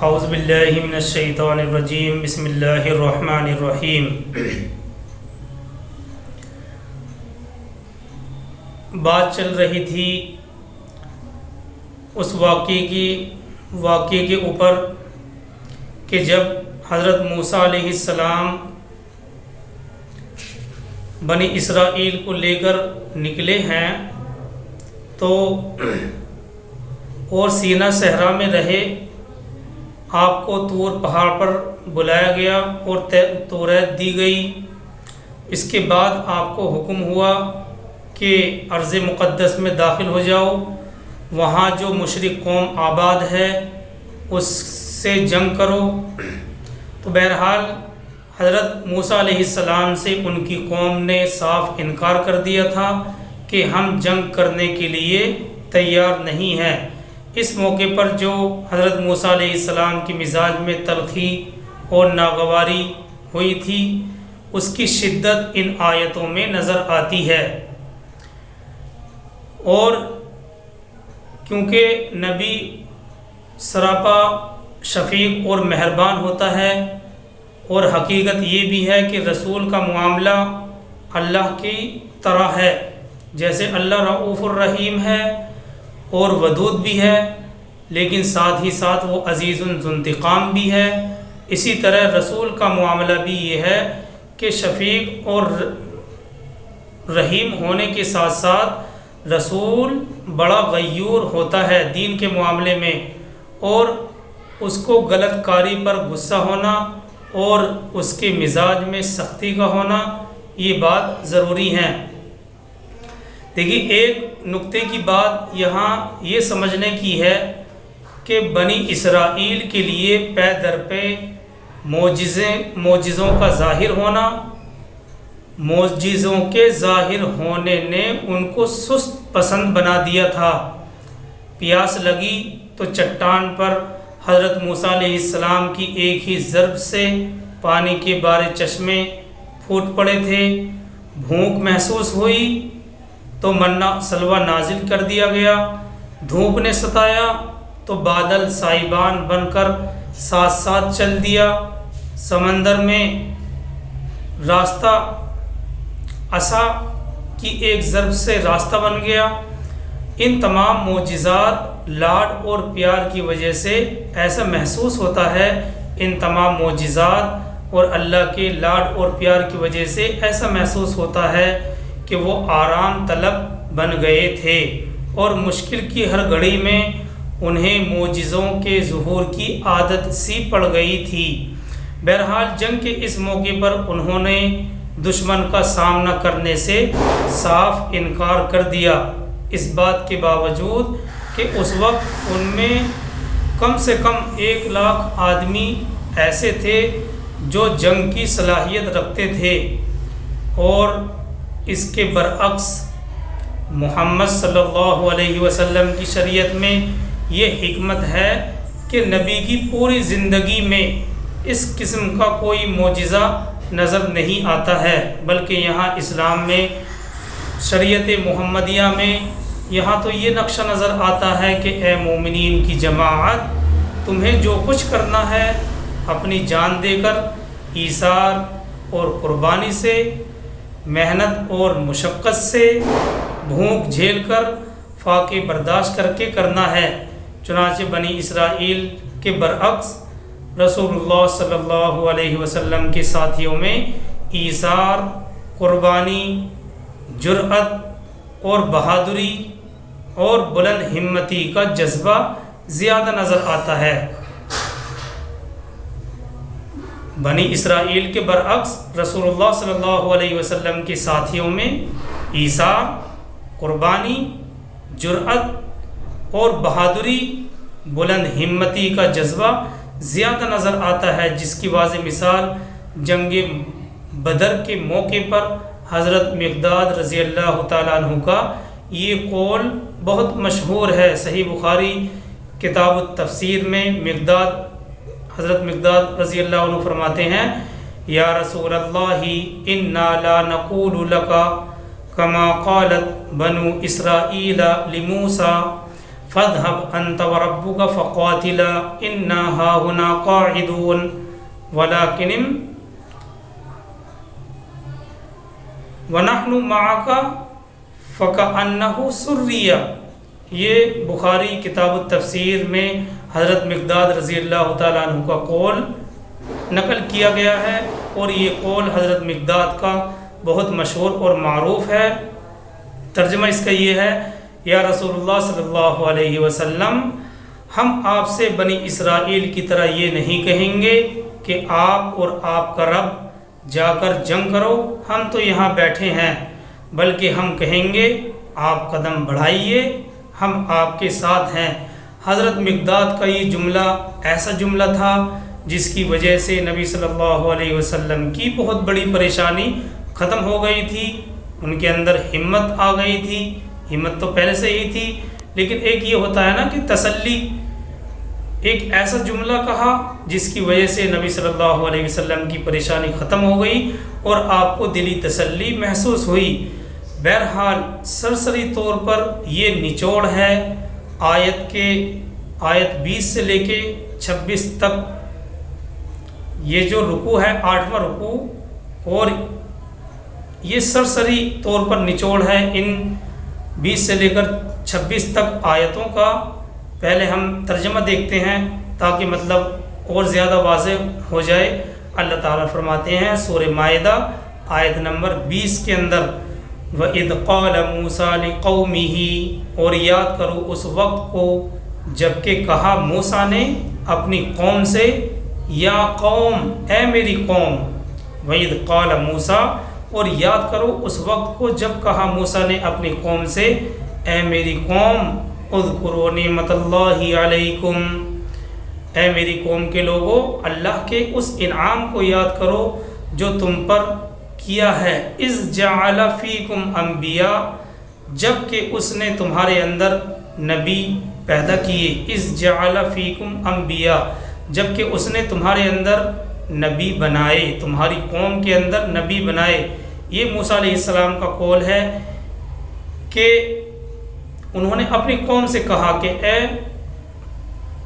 اعوذ باللہ من الشیطان الرجیم بسم اللہ الرحمن الرحیم۔ بات چل رہی تھی اس واقعے کے اوپر کہ جب حضرت موسیٰ علیہ السلام بنی اسرائیل کو لے کر نکلے ہیں تو اور سینا صحرا میں رہے، آپ کو طور پہاڑ پر بلایا گیا اور توریت دی گئی۔ اس کے بعد آپ کو حکم ہوا کہ ارض مقدس میں داخل ہو جاؤ، وہاں جو مشرک قوم آباد ہے اس سے جنگ کرو۔ تو بہرحال حضرت موسیٰ علیہ السلام سے ان کی قوم نے صاف انکار کر دیا تھا کہ ہم جنگ کرنے کے لیے تیار نہیں ہیں۔ اس موقع پر جو حضرت موسیٰ علیہ السلام کی مزاج میں تلخی اور ناگواری ہوئی تھی، اس کی شدت ان آیتوں میں نظر آتی ہے۔ اور کیونکہ نبی سراپا شفیق اور مہربان ہوتا ہے، اور حقیقت یہ بھی ہے کہ رسول کا معاملہ اللہ کی طرح ہے، جیسے اللہ رؤوف الرحیم ہے اور ودود بھی ہے، لیکن ساتھ ہی ساتھ وہ عزیز ذو انتقام بھی ہے۔ اسی طرح رسول کا معاملہ بھی یہ ہے کہ شفیق اور رحیم ہونے کے ساتھ ساتھ رسول بڑا غیور ہوتا ہے دین کے معاملے میں، اور اس کو غلط کاری پر غصہ ہونا اور اس کے مزاج میں سختی کا ہونا یہ بات ضروری ہے۔ دیکھیے، ایک نقطے کی بات یہاں یہ سمجھنے کی ہے کہ بنی اسرائیل کے لیے پے در پے معجزوں کا ظاہر ہونا، معجزوں کے ظاہر ہونے نے ان کو سست پسند بنا دیا تھا۔ پیاس لگی تو چٹان پر حضرت موسیٰ علیہ السلام کی ایک ہی ضرب سے پانی کے بارے چشمے پھوٹ پڑے تھے۔ بھوک محسوس ہوئی تو منا سلوہ نازل کر دیا گیا۔ دھوپ نے ستایا تو بادل سائبان بن کر ساتھ ساتھ چل دیا۔ سمندر میں راستہ عصا کی ایک ضرب سے راستہ بن گیا۔ ان تمام معجزات لاڈ اور پیار کی وجہ سے ایسا محسوس ہوتا ہے، ان تمام معجزات اور اللہ کے لاڈ اور پیار کی وجہ سے ایسا محسوس ہوتا ہے کہ وہ آرام طلب بن گئے تھے، اور مشکل کی ہر گھڑی میں انہیں معجزوں کے ظہور کی عادت سی پڑ گئی تھی۔ بہرحال جنگ کے اس موقع پر انہوں نے دشمن کا سامنا کرنے سے صاف انکار کر دیا، اس بات کے باوجود کہ اس وقت ان میں کم سے کم 1,00,000 آدمی ایسے تھے جو جنگ کی صلاحیت رکھتے تھے۔ اور اس کے برعکس محمد صلی اللہ علیہ وسلم کی شریعت میں یہ حکمت ہے کہ نبی کی پوری زندگی میں اس قسم کا کوئی معجزہ نظر نہیں آتا ہے، بلکہ یہاں اسلام میں شریعت محمدیہ میں یہاں تو یہ نقشہ نظر آتا ہے کہ اے مومنین کی جماعت، تمہیں جو کچھ کرنا ہے اپنی جان دے کر، ایثار اور قربانی سے، محنت اور مشقت سے، بھوک جھیل کر، فاقے برداشت کر کے کرنا ہے۔ چنانچہ بنی اسرائیل کے برعکس رسول اللہ صلی اللہ علیہ وسلم کے ساتھیوں میں ایثار، قربانی، جرأت اور بہادری اور بلند ہمتی کا جذبہ زیادہ نظر آتا ہے۔ بنی اسرائیل کے برعکس رسول اللہ صلی اللہ علیہ وسلم کے ساتھیوں میں ایثار، قربانی، جرأت اور بہادری، بلند ہمتی کا جذبہ زیادہ نظر آتا ہے، جس کی واضح مثال جنگ بدر کے موقع پر حضرت مقداد رضی اللہ تعالیٰ عنہ کا یہ قول بہت مشہور ہے۔ صحیح بخاری کتاب التفسیر میں حضرت مقداد رضی اللہ عنہ فرماتے ہیں، یا رسول اللہ انا لا نقول لک کما قالت بنو اسرائیل لموسیٰ فاذهب أنت وربك فقاتلا إنا هاهنا قاعدون ونحن معك فكأنه سرية۔ یہ بخاری کتاب التفسیر میں حضرت مقداد رضی اللہ تعالیٰ عنہ کا قول نقل کیا گیا ہے، اور یہ قول حضرت مقداد کا بہت مشہور اور معروف ہے۔ ترجمہ اس کا یہ ہے، یا رسول اللہ صلی اللہ علیہ وسلم، ہم آپ سے بنی اسرائیل کی طرح یہ نہیں کہیں گے کہ آپ اور آپ کا رب جا کر جنگ کرو، ہم تو یہاں بیٹھے ہیں، بلکہ ہم کہیں گے آپ قدم بڑھائیے، ہم آپ کے ساتھ ہیں۔ حضرت مقداد کا یہ جملہ ایسا جملہ تھا جس کی وجہ سے نبی صلی اللہ علیہ وسلم کی بہت بڑی پریشانی ختم ہو گئی تھی، ان کے اندر ہمت آ گئی تھی۔ ہمت تو پہلے سے ہی تھی، لیکن ایک یہ ہوتا ہے نا کہ تسلی، ایک ایسا جملہ کہا جس کی وجہ سے نبی صلی اللہ علیہ وسلم کی پریشانی ختم ہو گئی اور آپ کو دلی تسلی محسوس ہوئی۔ بہرحال سرسری طور پر یہ نچوڑ ہے آیت 20 سے لے کے 26 تک۔ یہ جو رکوع ہے 8واں رکوع، اور یہ سرسری طور پر نچوڑ ہے ان 20 سے لے کر 26 تک آیتوں کا۔ پہلے ہم ترجمہ دیکھتے ہیں تاکہ مطلب اور زیادہ واضح ہو جائے۔ اللہ تعالیٰ فرماتے ہیں سورہ مائدہ آیت نمبر 20 کے اندر، وَإِذْ قَالَ مُوسَىٰ لِقَوْمِهِ، اور یاد کرو اس وقت کو جب کہ کہا موسیٰ نے اپنی قوم سے، یا قوم، اے میری قوم۔ وَإِذْ قَالَ مُوسَىٰ، اور یاد کرو اس وقت کو جب کہا موسیٰ نے اپنی قوم سے، اے میری قوم، اذکروا نعمت اللہ علیکم، اے میری قوم کے لوگوں، اللہ کے اس انعام کو یاد کرو جو تم پر کیا ہے۔ اذ جعل فیکم انبیاء، جب کہ اس نے تمہارے اندر نبی پیدا کیے۔ اذ جعل فیکم انبیاء، جب کہ اس نے تمہارے اندر نبی بنائے، تمہاری قوم کے اندر نبی بنائے۔ یہ موسیٰ علیہ السلام کا قول ہے کہ انہوں نے اپنی قوم سے کہا کہ اے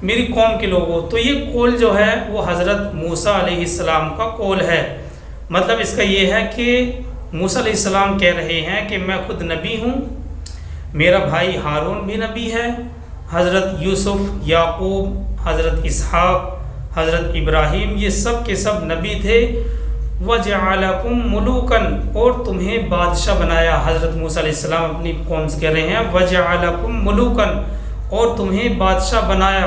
میری قوم کے لوگوں، تو یہ قول جو ہے وہ حضرت موسیٰ علیہ السلام کا قول ہے۔ مطلب اس کا یہ ہے کہ موسیٰ علیہ السلام کہہ رہے ہیں کہ میں خود نبی ہوں، میرا بھائی ہارون بھی نبی ہے، حضرت یوسف، یعقوب، حضرت اسحاق، حضرت ابراہیم، یہ سب کے سب نبی تھے۔ وَجَعَلَكُمْ مُلُوكًا، اور تمہیں بادشاہ بنایا۔ حضرت موسیٰ علیہ السلام اپنی قوم سے کہہ رہے ہیں وَجَعَلَكُمْ مُلُوكًا، اور تمہیں بادشاہ بنایا۔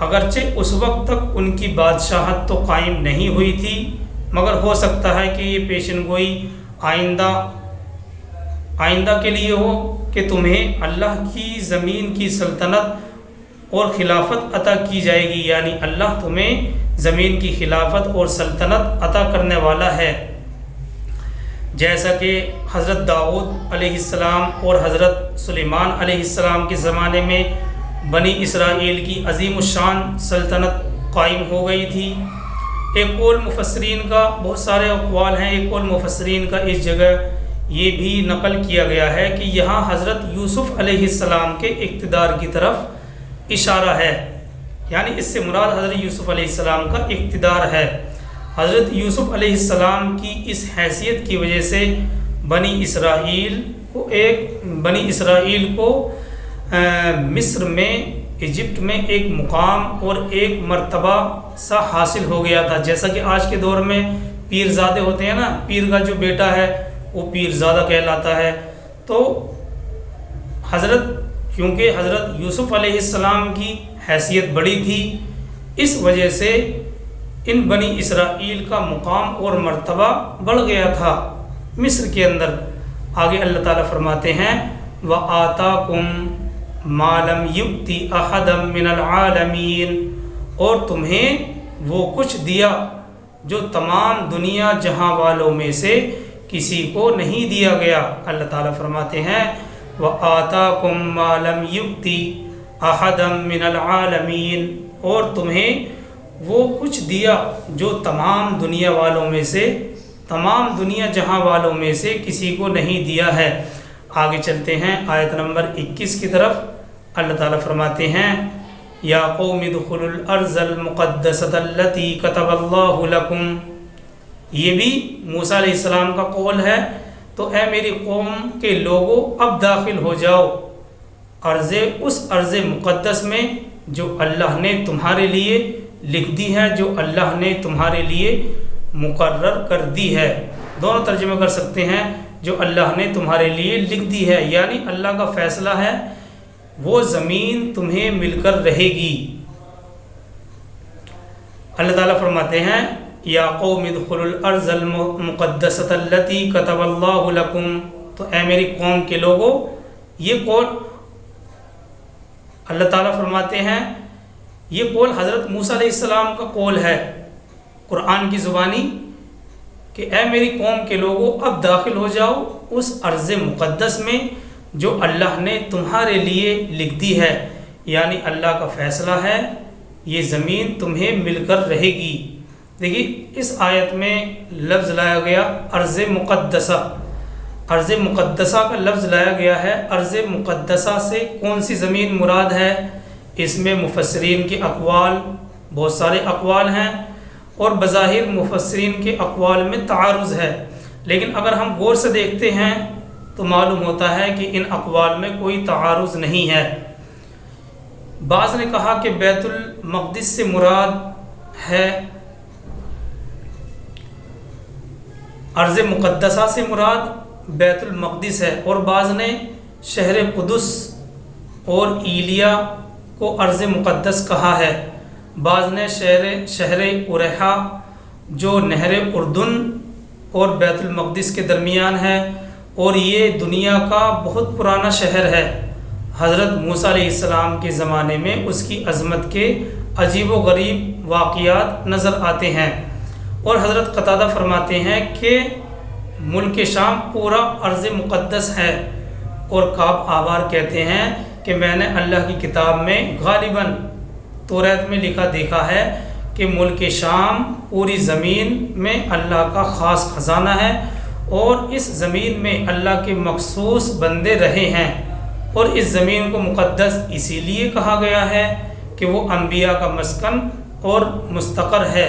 اگرچہ اس وقت تک ان کی بادشاہت تو قائم نہیں ہوئی تھی، مگر ہو سکتا ہے کہ یہ پیشن گوئی آئندہ کے لیے ہو کہ تمہیں اللہ کی زمین کی سلطنت اور خلافت عطا کی جائے گی، یعنی اللہ تمہیں زمین کی خلافت اور سلطنت عطا کرنے والا ہے۔ جیسا کہ حضرت داؤد علیہ السلام اور حضرت سلیمان علیہ السلام کے زمانے میں بنی اسرائیل کی عظیم الشان سلطنت قائم ہو گئی تھی۔ ایک قول مفسرین کا، بہت سارے اقوال ہیں، ایک قول مفسرین کا اس جگہ یہ بھی نقل کیا گیا ہے کہ یہاں حضرت یوسف علیہ السلام کے اقتدار کی طرف اشارہ ہے، یعنی اس سے مراد حضرت یوسف علیہ السلام کا اقتدار ہے۔ حضرت یوسف علیہ السلام کی اس حیثیت کی وجہ سے بنی اسرائیل کو مصر میں، ایجپٹ میں ایک مقام اور ایک مرتبہ سا حاصل ہو گیا تھا۔ جیسا کہ آج کے دور میں پیر زادے ہوتے ہیں نا، پیر کا جو بیٹا ہے وہ پیر زادہ کہلاتا ہے۔ تو کیونکہ حضرت یوسف علیہ السلام کی حیثیت بڑی تھی، اس وجہ سے ان بنی اسرائیل کا مقام اور مرتبہ بڑھ گیا تھا مصر کے اندر۔ آگے اللہ تعالیٰ فرماتے ہیں وَآتَاكُمْ مَا لَمْ يُؤْتِ أَحَدًا مِّنَ الْعَالَمِينَ، اور تمہیں وہ کچھ دیا جو تمام دنیا جہاں والوں میں سے کسی کو نہیں دیا گیا۔ اللہ تعالیٰ فرماتے ہیں وَآتَاكُمْ مَا لَمْ يُؤْتِ أَحَدًا مِّنَ الْعَالَمِينَ، اور تمہیں وہ کچھ دیا جو تمام دنیا والوں میں سے، تمام دنیا جہاں والوں میں سے کسی کو نہیں دیا ہے۔ آگے چلتے ہیں آیت نمبر 21 کی طرف۔ اللہ تعالیٰ فرماتے ہیں یا قوم ادخلوا الارض المقدسۃ التی کتب اللہ لکم، یہ بھی موسیٰ علیہ السلام کا قول ہے، تو اے میری قوم کے لوگوں اب داخل ہو جاؤ اس ارض مقدس میں جو اللہ نے تمہارے لیے لکھ دی ہے، جو اللہ نے تمہارے لیے مقرر کر دی ہے۔ دونوں ترجمے کر سکتے ہیں، جو اللہ نے تمہارے لیے لکھ دی ہے، یعنی اللہ کا فیصلہ ہے وہ زمین تمہیں مل کر رہے گی۔ اللہ تعالیٰ فرماتے ہیں یا قوم ادخلوا الارض المقدسۃ التی کتب اللہ لکم، تو اے میری قوم کے لوگوں، یہ قول اللہ تعالیٰ فرماتے ہیں، یہ قول حضرت موسیٰ علیہ السلام کا قول ہے قرآن کی زبانی، کہ اے میری قوم کے لوگوں اب داخل ہو جاؤ اس ارض مقدس میں جو اللہ نے تمہارے لیے لکھ دی ہے، یعنی اللہ کا فیصلہ ہے یہ زمین تمہیں مل کر رہے گی۔ دیکھیے اس آیت میں لفظ لایا گیا ارض مقدسہ، ارض مقدسہ کا لفظ لایا گیا ہے۔ ارض مقدسہ سے کون سی زمین مراد ہے؟ اس میں مفسرین کے اقوال، بہت سارے اقوال ہیں، اور بظاہر مفسرین کے اقوال میں تعارض ہے، لیکن اگر ہم غور سے دیکھتے ہیں تو معلوم ہوتا ہے کہ ان اقوال میں کوئی تعارض نہیں ہے۔ بعض نے کہا کہ بیت المقدس سے مراد ہے، ارض مقدسہ سے مراد بیت المقدس ہے، اور بعض نے شہر قدس اور ایلیا کو ارض مقدس کہا ہے۔ بعض نے شہر اریحا جو نہر اردن اور بیت المقدس کے درمیان ہے، اور یہ دنیا کا بہت پرانا شہر ہے۔ حضرت موسیٰ علیہ السلام کے زمانے میں اس کی عظمت کے عجیب و غریب واقعات نظر آتے ہیں، اور حضرت قتادہ فرماتے ہیں کہ ملک شام پورا ارض مقدس ہے، اور کعب آبار کہتے ہیں کہ میں نے اللہ کی کتاب میں غالباً توریت میں لکھا دیکھا ہے کہ ملک شام پوری زمین میں اللہ کا خاص خزانہ ہے، اور اس زمین میں اللہ کے مخصوص بندے رہے ہیں، اور اس زمین کو مقدس اسی لیے کہا گیا ہے کہ وہ انبیاء کا مسکن اور مستقر ہے۔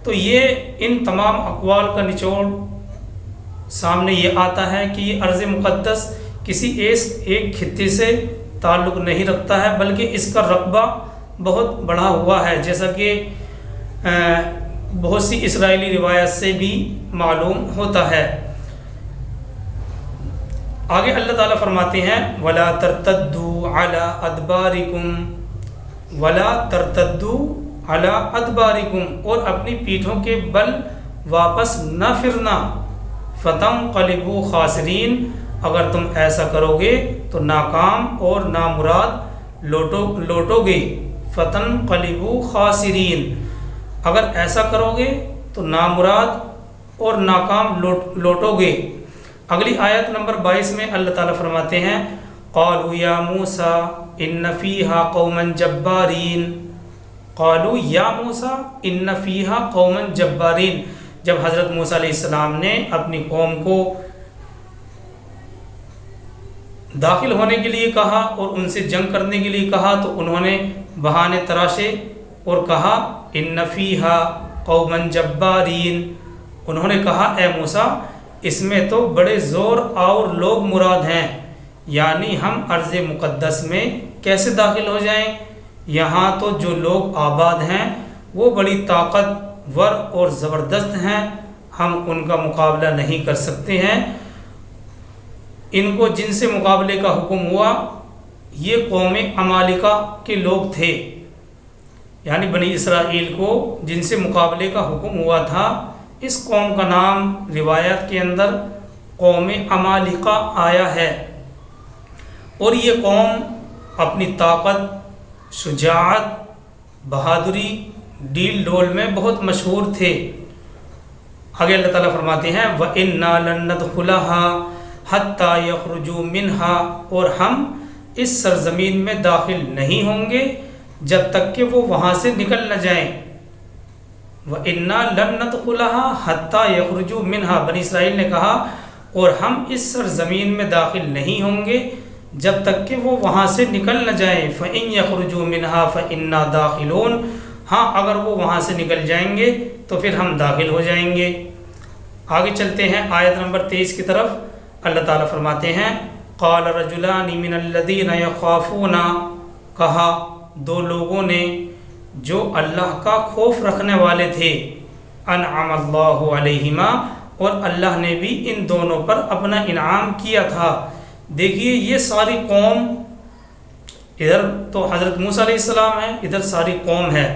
تو یہ ان تمام اقوال کا نچوڑ سامنے یہ آتا ہے کہ یہ ارض مقدس کسی ایک خطے سے تعلق نہیں رکھتا ہے، بلکہ اس کا رقبہ بہت بڑھا ہوا ہے، جیسا کہ بہت سی اسرائیلی روایت سے بھی معلوم ہوتا ہے۔ آگے اللہ تعالیٰ فرماتے ہیں وَلَا تَرْتَدُّوا عَلَىٰ أَدْبَارِكُمْ وَلَا تَرْتَدُّوا عَلَىٰ أَدْبَارِكُمْ، اور اپنی پیٹھوں کے بل واپس نہ پھرنا، فَتَنْقَلِبُوا خَاسِرِينَ، اگر تم ایسا کرو گے تو ناکام اور نامراد لوٹو گے۔ فَتَنْقَلِبُوا خَاسِرِينَ، اگر ایسا کرو گے تو نامراد اور ناکام لوٹو گے۔ اگلی آیت نمبر 22 میں اللہ تعالیٰ فرماتے ہیں قالوا یا موسیٰ ان فیہا قوما جبارین، قالوا یا موسیٰ ان فیہا قوما جبارین، جب حضرت موسیٰ علیہ السلام نے اپنی قوم کو داخل ہونے کے لیے کہا اور ان سے جنگ کرنے کے لیے کہا، تو انہوں نے بہانے تراشے اور کہا ان فیہا قوما جبارین، انہوں نے کہا اے موسیٰ اس میں تو بڑے زور اور لوگ مراد ہیں، یعنی ہم ارض مقدس میں کیسے داخل ہو جائیں؟ یہاں تو جو لوگ آباد ہیں وہ بڑی طاقتور اور زبردست ہیں، ہم ان کا مقابلہ نہیں کر سکتے ہیں۔ ان کو جن سے مقابلے کا حکم ہوا یہ قوم عمالقہ کے لوگ تھے، یعنی بنی اسرائیل کو جن سے مقابلے کا حکم ہوا تھا، اس قوم کا نام روایت کے اندر قوم عمالقہ آیا ہے، اور یہ قوم اپنی طاقت، شجاعت، بہادری، ڈیل ڈول میں بہت مشہور تھے۔ آگے اللہ تعالیٰ فرماتے ہیں وَإِنَّا لَن نَدْخُلَهَا حَتَّى يَخْرُجُوا مِنْهَا، اور ہم اس سرزمین میں داخل نہیں ہوں گے جب تک کہ وہ وہاں سے نکل نہ جائیں۔ وَإِنَّا لَن نَدْخُلَهَا حَتَّى يَخْرُجُوا مِنْهَا، بنی اسرائیل نے کہا اور ہم اس سرزمین میں داخل نہیں ہوں گے جب تک کہ وہ وہاں سے نکل نہ جائیں. فَإِن يَخْرُجُوا مِنْهَا فَإِنَّا دَاخِلُونَ. ہاں اگر وہ وہاں سے نکل جائیں گے تو پھر ہم داخل ہو جائیں گے. آگے چلتے ہیں آیت نمبر 23 کی طرف. اللہ تعالیٰ فرماتے ہیں قَالَ رَجُلَانِ مِنَ الَّذِينَ يَخَافُونَ. کہا دو لوگوں نے جو اللہ کا خوف رکھنے والے تھے. انعم اللہ علیہما. اور اللہ نے بھی ان دونوں پر اپنا انعام کیا تھا. دیکھیے یہ ساری قوم، ادھر تو حضرت موسیٰ علیہ السلام ہے، ادھر ساری قوم ہے.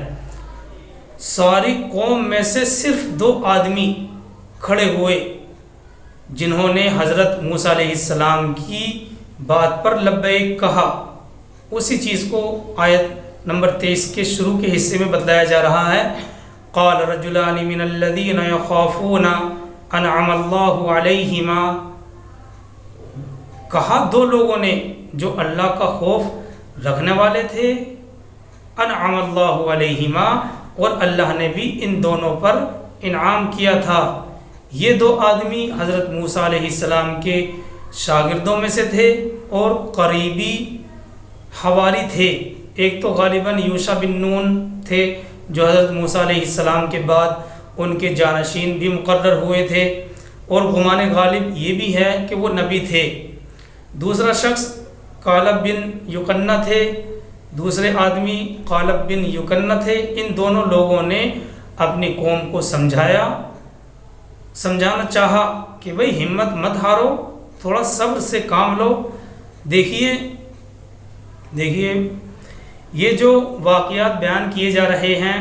ساری قوم میں سے صرف 2 آدمی کھڑے ہوئے جنہوں نے حضرت موسیٰ علیہ السلام کی بات پر لبیک کہا. اسی چیز کو آیت نمبر 23 کے شروع کے حصے میں بتلایا جا رہا ہے. قال رجلان من الذین یخافون انعم اللہ علیہما. کہا 2 لوگوں نے جو اللہ کا خوف رکھنے والے تھے. انعم اللہ علیہما. اور اللہ نے بھی ان دونوں پر انعام کیا تھا. یہ 2 آدمی حضرت موسیٰ علیہ السلام کے شاگردوں میں سے تھے اور قریبی حواری تھے. ایک تو غالباً یوشع بن نون تھے جو حضرت موسیٰ علیہ السلام کے بعد ان کے جانشین بھی مقرر ہوئے تھے، اور گمان غالب یہ بھی ہے کہ وہ نبی تھے. دوسرا شخص قالب بن یکنہ تھے. دوسرے آدمی قالب بن یکنہ تھے. ان دونوں لوگوں نے اپنی قوم کو سمجھانا چاہا کہ بھئی ہمت مت ہارو، تھوڑا صبر سے کام لو. دیکھیے یہ جو واقعات بیان کیے جا رہے ہیں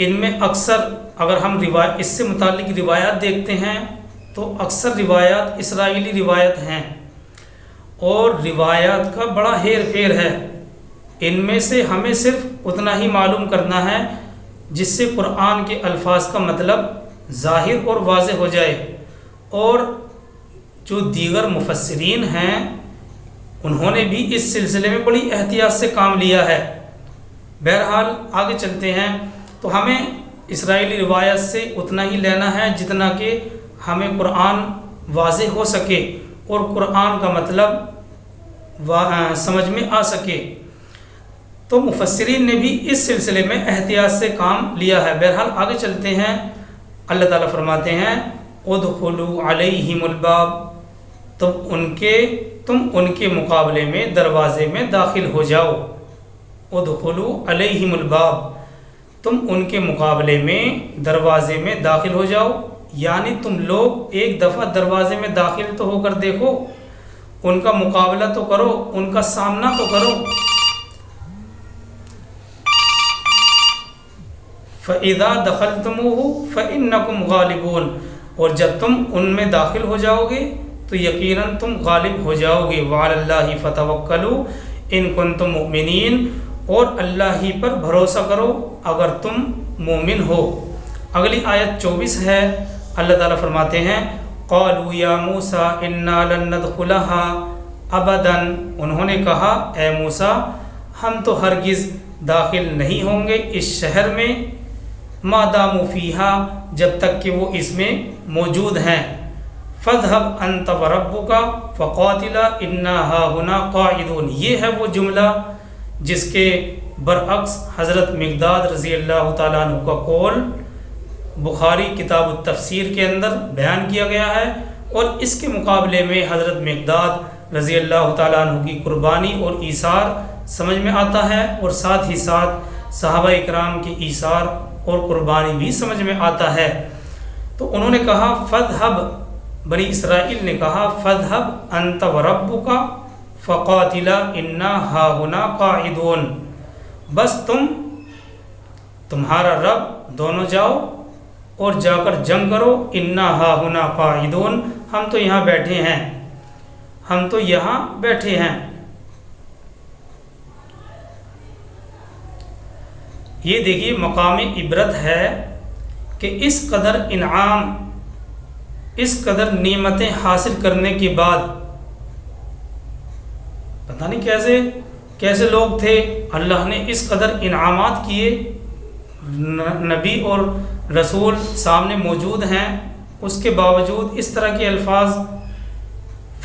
ان میں اکثر اگر ہم اس سے متعلق روایات دیکھتے ہیں تو اکثر روایات اسرائیلی روایت ہیں، اور روایات کا بڑا ہیر پھیر ہے. ان میں سے ہمیں صرف اتنا ہی معلوم کرنا ہے جس سے قرآن کے الفاظ کا مطلب ظاہر اور واضح ہو جائے. اور جو دیگر مفسرین ہیں انہوں نے بھی اس سلسلے میں بڑی احتیاط سے کام لیا ہے. بہرحال آگے چلتے ہیں. تو ہمیں اسرائیلی روایت سے اتنا ہی لینا ہے جتنا کہ ہمیں قرآن واضح ہو سکے اور قرآن کا مطلب سمجھ میں آ سکے. تو مفسرین نے بھی اس سلسلے میں احتیاط سے کام لیا ہے. بہرحال آگے چلتے ہیں. اللہ تعالیٰ فرماتے ہیں ادخلوا علیہم الباب. تم ان کے مقابلے میں دروازے میں داخل ہو جاؤ. ادخلوا علیہم الباب. تم ان کے مقابلے میں دروازے میں داخل ہو جاؤ. یعنی تم لوگ ایک دفعہ دروازے میں داخل تو ہو کر دیکھو، ان کا مقابلہ تو کرو، ان کا سامنا تو کرو. فَإِذَا دَخَلْتُمُوهُ فَإِنَّكُمْ غَالِبُونَ. اور جب تم ان میں داخل ہو جاؤ گے تو یقیناً تم غالب ہو جاؤ گے. وَعَلَى اللَّهِ فَتَوَكَّلُوا إِن كُنتُم مُؤْمِنِينَ. اور اللہ ہی پر بھروسہ کرو اگر تم مومن ہو. اگلی آیت 24 ہے. اللہ تعالیٰ فرماتے ہیں قَالُوا يَا مُوسَىٰ إِنَّا لَن نَّدْخُلَهَا أَبَدًا. انہوں نے کہا اے موسیٰ ہم تو ہرگز داخل نہیں ہوں گے اس شہر میں ما داموا فیہا جب تک کہ وہ اس میں موجود ہیں. فَاذْهَبْ أَنْتَ وَرَبُّكَ فَقَاتِلَا إِنَّا هَاهُنَا قَاعِدُونَ. یہ ہے وہ جملہ جس کے برعکس حضرت مقداد رضی اللہ تعالیٰ عنہ کا قول بخاری کتاب التفسیر کے اندر بیان کیا گیا ہے، اور اس کے مقابلے میں حضرت مقداد رضی اللہ تعالیٰ عنہ کی قربانی اور ایثار سمجھ میں آتا ہے، اور ساتھ ہی ساتھ صحابہ اکرام کی ایثار اور قربانی بھی سمجھ میں آتا ہے. تو انہوں نے کہا فَاذْهَبْ. بنی اسرائیل نے کہا فَاذْهَبْ أَنْتَ وَرَبُّكَ فَقَاتِلَا إِنَّا هَاهُنَا قَاعِدُونَ. بس تمہارا رب دونوں جاؤ اور جا کر جنگ کرو. إِنَّا هَاهُنَا قَاعِدُونَ. ہم تو یہاں بیٹھے ہیں. یہ دیکھیے مقام عبرت ہے کہ اس قدر انعام، اس قدر نعمتیں حاصل کرنے کے بعد پتہ نہیں کیسے لوگ تھے. اللہ نے اس قدر انعامات کیے، نبی اور رسول سامنے موجود ہیں، اس کے باوجود اس طرح کے الفاظ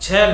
6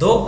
2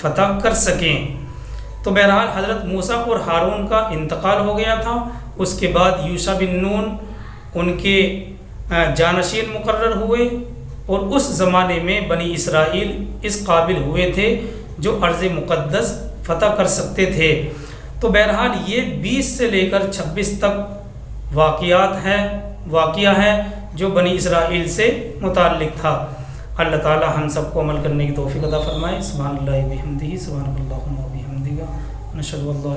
فتح کر سکیں۔ تو بہرحال حضرت موسیٰ اور ہارون کا انتقال ہو گیا تھا، اس کے بعد یوشع بن نون ان کے جانشین مقرر ہوئے، اور اس زمانے میں بنی اسرائیل اس قابل ہوئے تھے جو ارض مقدس فتح کر سکتے تھے۔ تو بہرحال یہ 20 سے لے کر 26 تک واقعہ ہے جو بنی اسرائیل سے متعلق تھا۔ اللہ تعالی ہم سب کو عمل کرنے کی توفیق عطا فرمائے۔ سبحان اللہ و بحمدہ، سبحان اللہ و بحمدہ، نشہد ان لا